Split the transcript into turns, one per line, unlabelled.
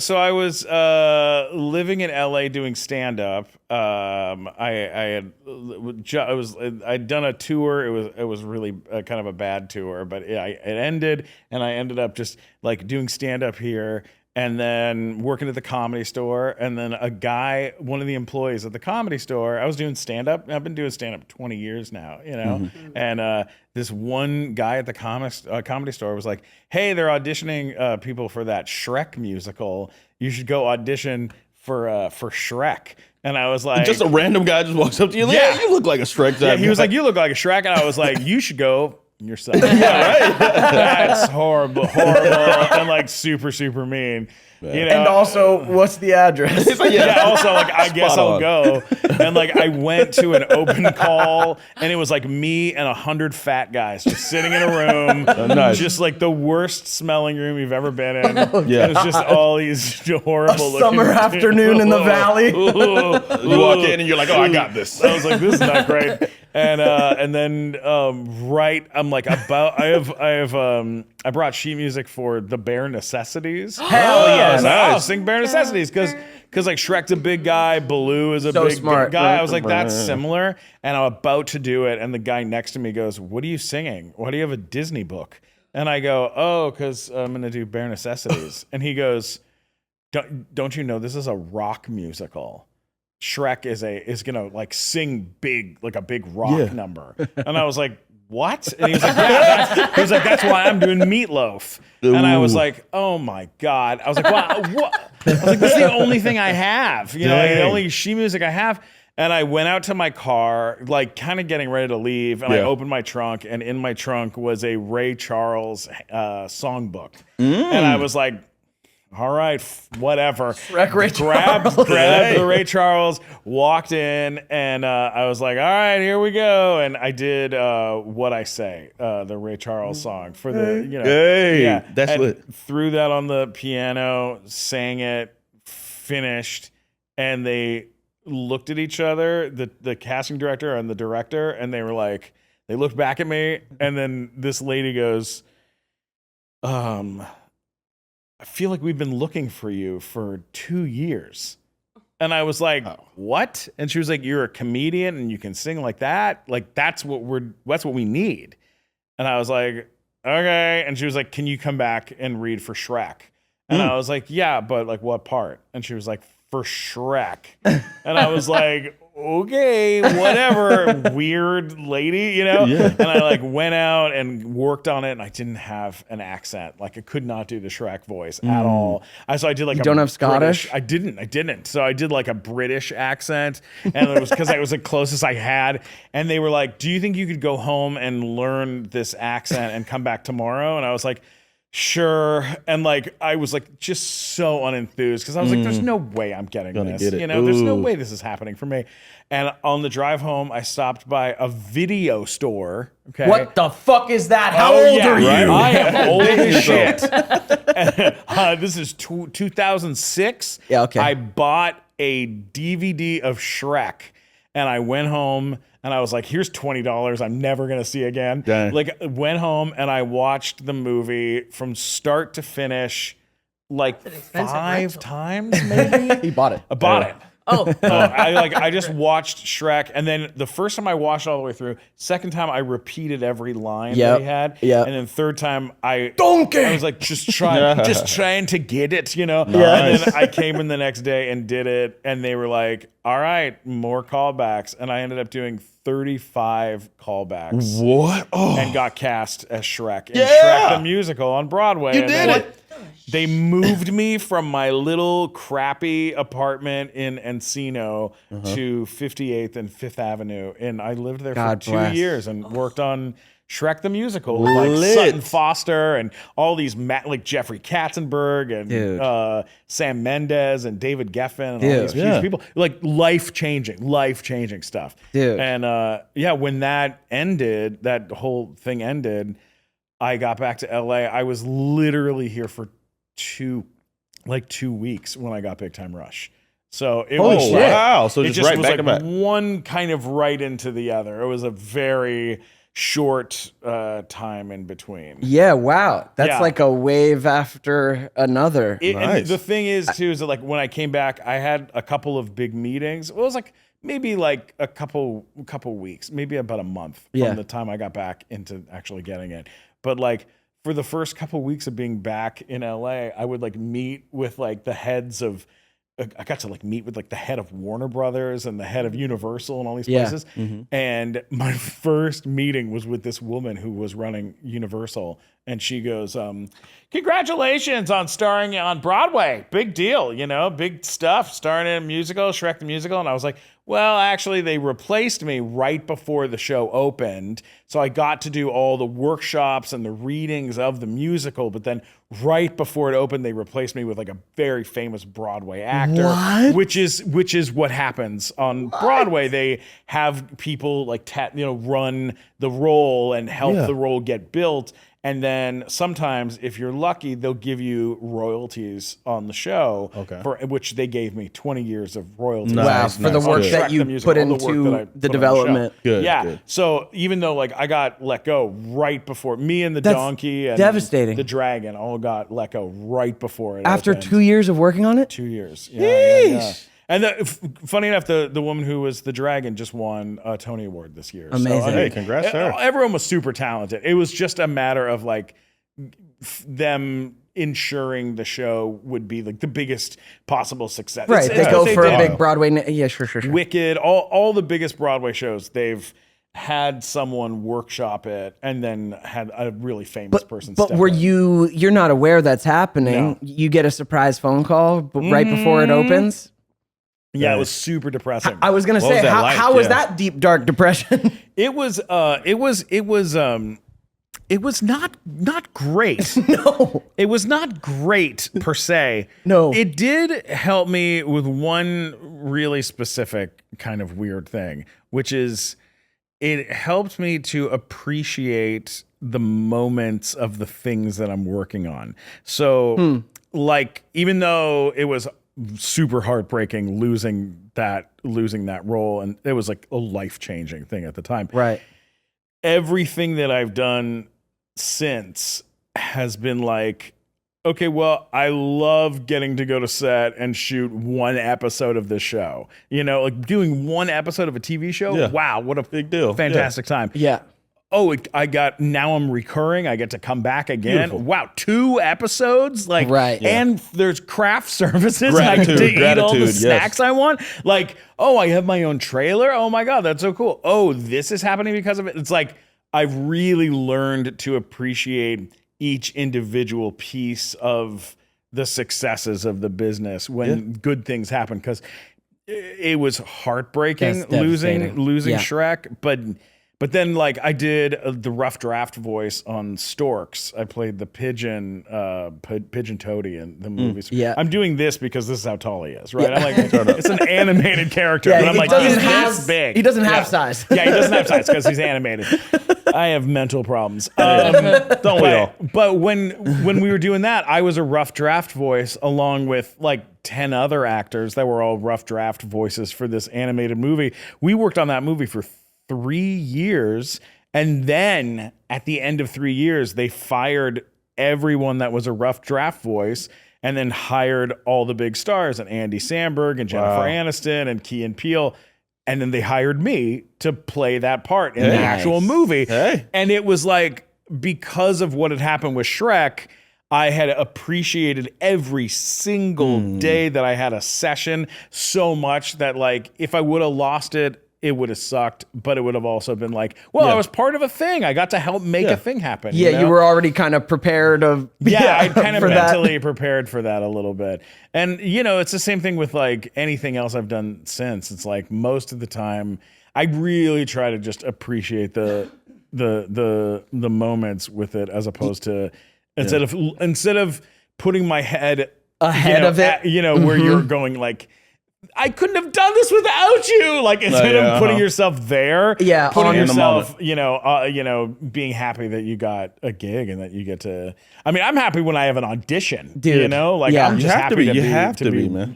So I was living in LA doing stand up. I'd done a tour. It was really kind of a bad tour, but it ended, and I ended up just like doing stand up here, and then working at the Comedy Store, and then one of the employees at the Comedy Store, I was doing stand up. I've been doing stand up 20 years now, and this one guy at the Comedy Store was like, "Hey, they're auditioning people for that Shrek musical. You should go audition for Shrek." And I was like,
just a random guy just walks up to you, like, yeah, you look like a Shrek.
Yeah, he was like, "You look like a Shrek," and I was like, "You should go yourself." Yeah, right. That's horrible, and like super, super mean. You know?
And also, what's the address?
Also, like, I guess I'll go. And like, I went to an open call, and it was like me and 100 fat guys just sitting in a room, just like the worst smelling room you've ever been in. Yeah, it was just all these horrible
summer afternoon in the valley.
You walk in and you're like, "Oh, I got this."
I was like, "This is not great." And then I'm like I brought sheet music for the Bare Necessities.
Hell yes.
I'll sing Bare Necessities because like Shrek's a big guy, Baloo is a big
smart,
guy.
right?
I was like, that's similar, and I'm about to do it, and the guy next to me goes, "What are you singing? Why do you have a Disney book?" And I go, "Oh, because I'm gonna do Bare Necessities." And he goes, "Don't you know this is a rock musical? Shrek is gonna like sing big, like a big rock number." And I was like, "What?" And he was like, "Yeah." That's why I'm doing Meatloaf." Ooh. And I was like, "Oh my God." I was like, "Wow, what?" I was like, "This is the only thing I have, like, the only sheet music I have." And I went out to my car, like kind of getting ready to leave, and I opened my trunk, and in my trunk was a Ray Charles songbook. And I was like, "All right, whatever." Grabbed the Ray Charles, walked in, and I was like, "All right, here we go." And I did What I Say, the Ray Charles song for the,
that's lit.
Threw that on the piano, sang it, finished, and they looked at each other, the casting director and the director, and they were like, they looked back at me, and then this lady goes, "I feel like we've been looking for you for 2 years." And I was like, "What?" And she was like, "You're a comedian and you can sing like that. Like that's what we need." And I was like, "Okay." And she was like, "Can you come back and read for Shrek?" And I was like, "Yeah, but like what part?" And she was like, "For Shrek." And I was like, "Okay, whatever, weird lady, Yeah. And I like went out and worked on it, and I didn't have an accent. Like I could not do the Shrek voice at all. So I did like
you don't have Scottish?
I didn't. So I did like a British accent, and it was because it was the closest I had. And they were like, "Do you think you could go home and learn this accent and come back tomorrow?" And I was like, "Sure." And like I was like just so unenthused because I was like, "There's no way I'm getting this. There's no way this is happening for me." And on the drive home, I stopped by a video store. Okay,
what the fuck is that? How old are you?
Right? I am old as shit. This is 2006.
Yeah, okay.
I bought a DVD of Shrek, and I went home. And I was like, "Here's $20 I'm never going to see again."
Dang.
Like, went home and I watched the movie from start to finish like 5 times, maybe.
He bought it.
I bought it.
Oh.
I just watched Shrek, and then the first time I watched it all the way through. Second time I repeated every line that he had.
Yep.
And then third time I
Donkey!
was like, just trying to get it,
Nice.
And then I came in the next day and did it, and they were like, "All right, more callbacks," and I ended up doing 35 callbacks.
What? Oh.
And got cast as Shrek in Shrek the Musical on Broadway.
You did it.
They moved me from my little crappy apartment in Encino to 58th and 5th Avenue. And I lived there for 2 years and worked on Shrek the Musical with like Sutton Foster and all these like Jeffrey Katzenberg and Sam Mendes and David Geffen and all these huge people. Like life-changing stuff.
Dude.
And when that ended, that whole thing ended, I got back to LA. I was literally here for 2 weeks when I got Big Time Rush. So it was
wow. So
it
just right
was
back
like
to back.
one kind of right into the other. It was a very short time in between.
Yeah, wow. That's
Yeah.
like a wave after another.
And
Nice.
the thing is, too, is that like when I came back, I had a couple of big meetings. It was like maybe like a couple weeks, maybe about a month
Yeah.
from the time I got back into actually getting it. But like for the first couple weeks of being back in LA, I would like meet with like the heads of. I got to like meet with like the head of Warner Brothers and the head of Universal and all these
Yeah.
places. And my first meeting was with this woman who was running Universal, and she goes, "Congratulations on starring on Broadway. Big deal, you know, big stuff. Starring in a musical, Shrek the musical." And I was like, "Well, actually, they replaced me right before the show opened, so I got to do all the workshops and the readings of the musical. But then right before it opened, they replaced me with like a very famous Broadway actor,
What?
which is what happens on Broadway. They have people like run the role and help
Yeah.
the role get built." And then sometimes, if you're lucky, they'll give you royalties on the show,
Okay.
for which they gave me 20 years of royalties.
Wow,
Nice,
for the
nice.
work
Good.
that
Shrek
you
the musical,
put
all the work
into
that I
the
put on show.
development.
Good,
Yeah.
good.
So even though like I got let go right before me and the
That's
donkey and
devastating.
the dragon all got let go right before it
After
opened.
2 years of working on it?
2 years. Yeah.
Yeesh.
And funny enough, the woman who was the dragon just won a Tony Award this year.
Amazing.
So, I
Hey,
mean,
congrats to her.
everyone was super talented. It was just a matter of like them ensuring the show would be like the biggest possible success.
Right.
It's
They
what
go for a
did.
big Broadway. Yeah, sure.
Wicked, all the biggest Broadway shows, they've had someone workshop it and then had a really famous person
But
step
were
in.
you're not aware that's happening?
No.
You get a surprise phone call right before it opens?
Yeah, it was super depressing.
I was gonna
What
say,
was that
how,
like?
how was
Yeah.
that deep dark depression?
It was not great.
No.
It was not great per se.
No.
It did help me with one really specific kind of weird thing, which is it helped me to appreciate the moments of the things that I'm working on. So like even though it was super heartbreaking losing that role, and it was like a life-changing thing at the time.
Right.
Everything that I've done since has been like, okay, well, I love getting to go to set and shoot one episode of this show. You know, like doing one episode of a TV show.
Yeah.
Wow, what a
Big deal.
fantastic time.
Yeah.
Oh, now I'm recurring. I get to come back again.
Beautiful.
Wow, 2 episodes, like,
Right.
and there's craft services. And I get to
Gratitude,
eat all the
gratitude,
snacks
yes.
I want. Like, oh, I have my own trailer. Oh my god, that's so cool. Oh, this is happening because of it. It's like I've really learned to appreciate each individual piece of the successes of the business when good things happen, because it was heartbreaking
That's
losing
devastating. Yeah.
Shrek, but then, like, I did the rough draft voice on Storks. I played the pigeon Toady in the movies.
yeah.
I'm doing this because this is how tall he is, right? I'm like, it's an animated character,
Yeah,
but I'm
he
like,
doesn't
he's
have-
this big.
he doesn't have
Yeah.
size.
Yeah, he doesn't have size because he's animated. I have mental problems.
Don't we all?
But when we were doing that, I was a rough draft voice along with like 10 other actors that were all rough draft voices for this animated movie. We worked on that movie for 3 years. And then at the end of 3 years, they fired everyone that was a rough draft voice and then hired all the big stars and Andy Samberg and Jennifer Aniston and Key and Peele. And then they hired me to play that part in the actual movie.
Hey.
And it was like, because of what had happened with Shrek, I had appreciated every single day that I had a session so much that, like, if I would have lost it, it would have sucked, but it would have also been like, well, I was part of a thing. I got to help make a thing happen.
Yeah,
you know?
you were already kind of prepared of
I'd kind of
for that.
mentally prepared for that a little bit. And, you know, it's the same thing with like anything else I've done since. It's like most of the time I really try to just appreciate the moments with it, as opposed to instead of putting my head
Ahead of it.
where you're going like, I couldn't have done this without you. Like, instead of putting yourself there,
Yeah,
putting
on the
yourself, being happy that you got a gig and that you get to. I mean, I'm happy when I have an audition.
Dude,
Like,
yeah.
I'm
You
just
have to
happy
be.
to
You
be.
have to be, man.